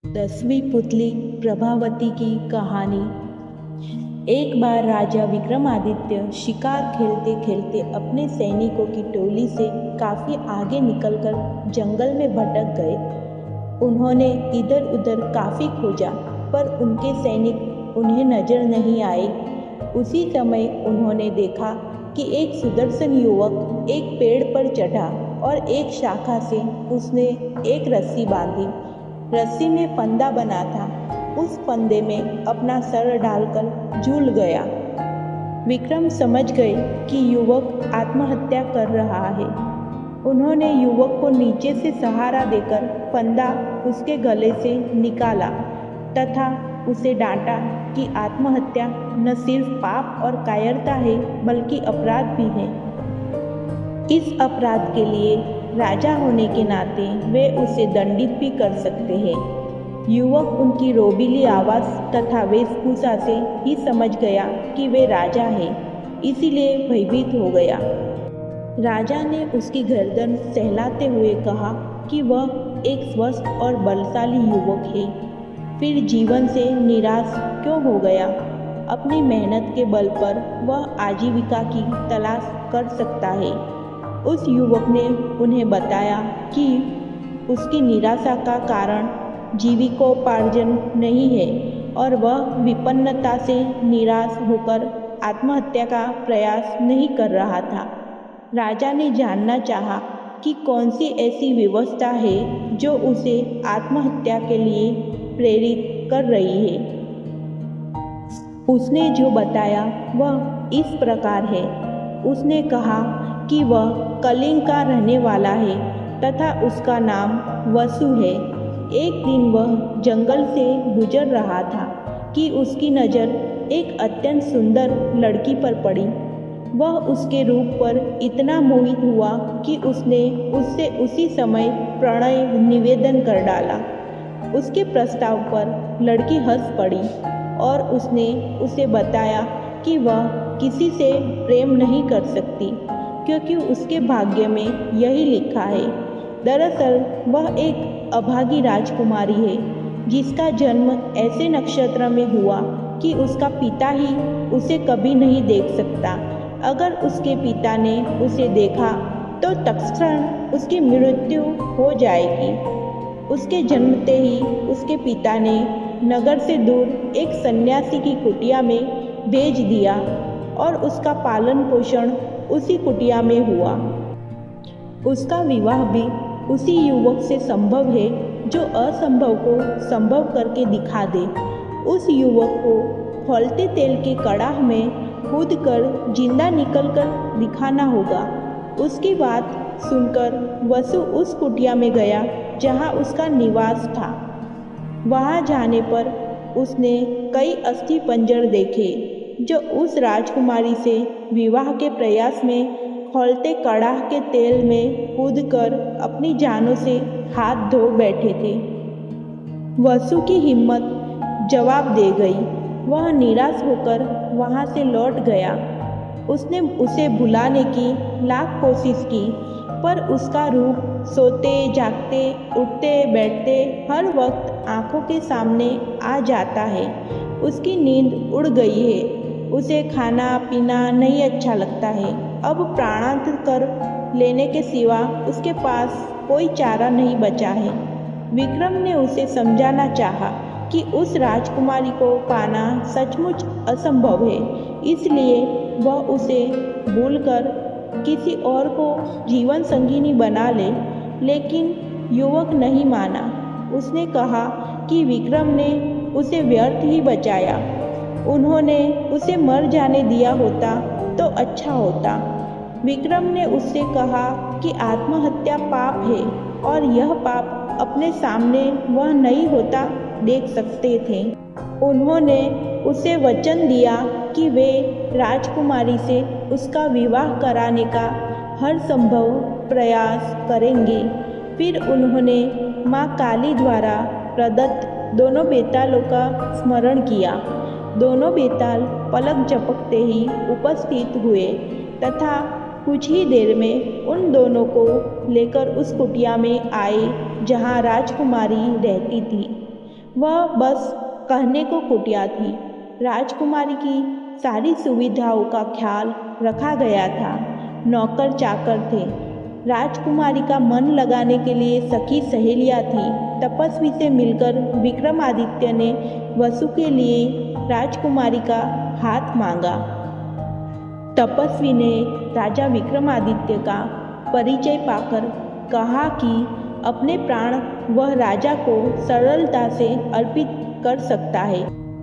10वीं पुतली प्रभावती की कहानी। एक बार राजा विक्रमादित्य शिकार खेलते खेलते अपने सैनिकों की टोली से काफ़ी आगे निकलकर जंगल में भटक गए। उन्होंने इधर उधर काफ़ी खोजा, पर उनके सैनिक उन्हें नजर नहीं आए। उसी समय उन्होंने देखा कि एक सुदर्शन युवक एक पेड़ पर चढ़ा और एक शाखा से उसने एक रस्सी बांधी। रस्सी में फंदा बना था। उस फंदे में अपना सर डालकर झूल गया। विक्रम समझ गए कि युवक आत्महत्या कर रहा है। उन्होंने युवक को नीचे से सहारा देकर फंदा उसके गले से निकाला तथा उसे डांटा कि आत्महत्या न सिर्फ पाप और कायरता है, बल्कि अपराध भी है। इस अपराध के लिए राजा होने के नाते वे उसे दंडित भी कर सकते हैं। युवक उनकी रोबीली आवाज़ तथा वेशभूषा से ही समझ गया कि वे राजा हैं, इसीलिए भयभीत हो गया। राजा ने उसकी गर्दन सहलाते हुए कहा कि वह एक स्वस्थ और बलशाली युवक है, फिर जीवन से निराश क्यों हो गया? अपनी मेहनत के बल पर वह आजीविका की तलाश कर सकता है। उस युवक ने उन्हें बताया कि उसकी निराशा का कारण जीविकोपार्जन नहीं है और वह विपन्नता से निराश होकर आत्महत्या का प्रयास नहीं कर रहा था। राजा ने जानना चाहा कि कौन सी ऐसी व्यवस्था है जो उसे आत्महत्या के लिए प्रेरित कर रही है। उसने जो बताया वह इस प्रकार है। उसने कहा कि वह कलिंग का रहने वाला है तथा उसका नाम वसु है। एक दिन वह जंगल से गुजर रहा था कि उसकी नज़र एक अत्यंत सुंदर लड़की पर पड़ी। वह उसके रूप पर इतना मोहित हुआ कि उसने उससे उसी समय प्रणय निवेदन कर डाला। उसके प्रस्ताव पर लड़की हंस पड़ी और उसने उसे बताया कि वह किसी से प्रेम नहीं कर सकती, क्योंकि उसके भाग्य में यही लिखा है। दरअसल वह एक अभागी राजकुमारी है, जिसका जन्म ऐसे नक्षत्र में हुआ कि उसका पिता ही उसे कभी नहीं देख सकता। अगर उसके पिता ने उसे देखा तो तत्क्षण उसकी मृत्यु हो जाएगी। उसके जन्मते ही उसके पिता ने नगर से दूर एक सन्यासी की कुटिया में भेज दिया और उसका पालन पोषण उसी कुटिया में हुआ। उसका विवाह भी उसी युवक से संभव है जो असंभव को संभव करके दिखा दे। उस युवक को खौलते तेल के कड़ाह में कूदकर जिंदा निकलकर दिखाना होगा। उसकी बात सुनकर वसु उस कुटिया में गया जहाँ उसका निवास था। वहाँ जाने पर उसने कई अस्थि पंजर देखे जो उस राजकुमारी से विवाह के प्रयास में खौलते कड़ाह के तेल में कूदकर अपनी जानों से हाथ धो बैठे थे। वसु की हिम्मत जवाब दे गई। वह निराश होकर वहाँ से लौट गया। उसने उसे भुलाने की लाख कोशिश की, पर उसका रूप सोते जागते उठते बैठते हर वक्त आंखों के सामने आ जाता है। उसकी नींद उड़ गई है। उसे खाना पीना नहीं अच्छा लगता है। अब प्राणांत कर लेने के सिवा उसके पास कोई चारा नहीं बचा है। विक्रम ने उसे समझाना चाहा कि उस राजकुमारी को पाना सचमुच असंभव है, इसलिए वह उसे भूलकर किसी और को जीवन संगिनी बना ले, लेकिन युवक नहीं माना। उसने कहा कि विक्रम ने उसे व्यर्थ ही बचाया। उन्होंने उसे मर जाने दिया होता तो अच्छा होता। विक्रम ने उससे कहा कि आत्महत्या पाप है और यह पाप अपने सामने वह नहीं होता देख सकते थे। उन्होंने उसे वचन दिया कि वे राजकुमारी से उसका विवाह कराने का हर संभव प्रयास करेंगे। फिर उन्होंने माँ काली द्वारा प्रदत्त दोनों बेतालों का स्मरण किया। दोनों बेताल पलक झपकते ही उपस्थित हुए तथा कुछ ही देर में उन दोनों को लेकर उस कुटिया में आए जहाँ राजकुमारी रहती थी। वह बस कहने को कुटिया थी। राजकुमारी की सारी सुविधाओं का ख्याल रखा गया था। नौकर चाकर थे। राजकुमारी का मन लगाने के लिए सखी सहेलियां थीं। तपस्वी से मिलकर विक्रमादित्य ने वसु के लिए राजकुमारी का हाथ मांगा। तपस्वी ने राजा विक्रमादित्य का परिचय पाकर कहा कि अपने प्राण वह राजा को सरलता से अर्पित कर सकता है,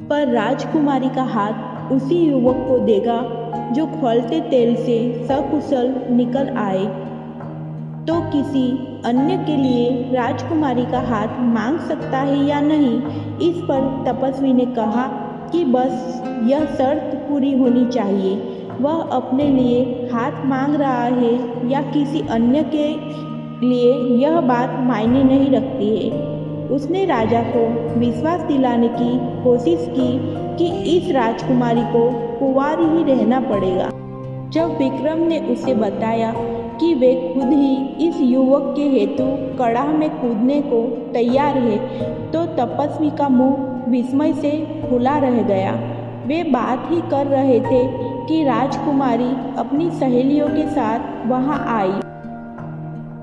पर राजकुमारी का हाथ उसी युवक को देगा जो खौलते तेल से सकुशल निकल आए। तो किसी अन्य के लिए राजकुमारी का हाथ मांग सकता है या नहीं? इस पर तपस्वी ने कहा कि बस यह शर्त पूरी होनी चाहिए। वह अपने लिए हाथ मांग रहा है या किसी अन्य के लिए यह बात मायने नहीं रखती है। उसने राजा को विश्वास दिलाने की कोशिश की कि इस राजकुमारी को कुंवारी ही रहना पड़ेगा। जब विक्रम ने उसे बताया कि वे खुद ही इस युवक के हेतु कड़ाह में कूदने को तैयार है, तो तपस्वी का मुंह विस्मय से खुला रह गया। वे बात ही कर रहे थे कि राजकुमारी अपनी सहेलियों के साथ वहां आई।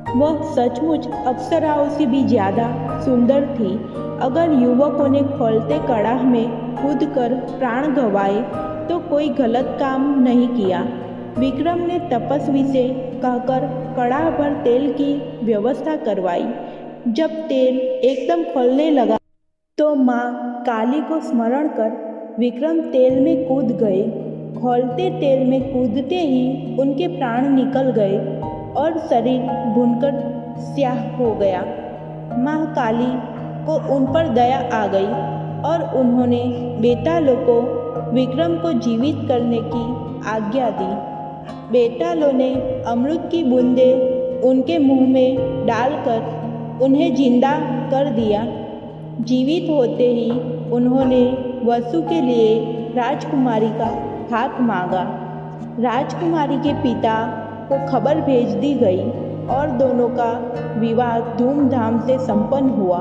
वह सचमुच अप्सराओं से भी ज़्यादा सुंदर थी। अगर युवकों ने खौलते कड़ाह में कूदकर प्राण गंवाए तो कोई गलत काम नहीं किया। विक्रम ने तपस्वी से कहकर कड़ाह पर तेल की व्यवस्था करवाई। जब तेल एकदम खौलने लगा तो माँ काली को स्मरण कर विक्रम तेल में कूद गए। खौलते तेल में कूदते ही उनके प्राण निकल गए और शरीर भुनकर स्याह हो गया। माँ काली को उन पर दया आ गई और उन्होंने बेतालों को विक्रम को जीवित करने की आज्ञा दी। बेतालों ने अमृत की बूंदें उनके मुंह में डालकर उन्हें जिंदा कर दिया। जीवित होते ही उन्होंने वसु के लिए राजकुमारी का हाथ मांगा। राजकुमारी के पिता को खबर भेज दी गई और दोनों का विवाह धूमधाम से संपन्न हुआ।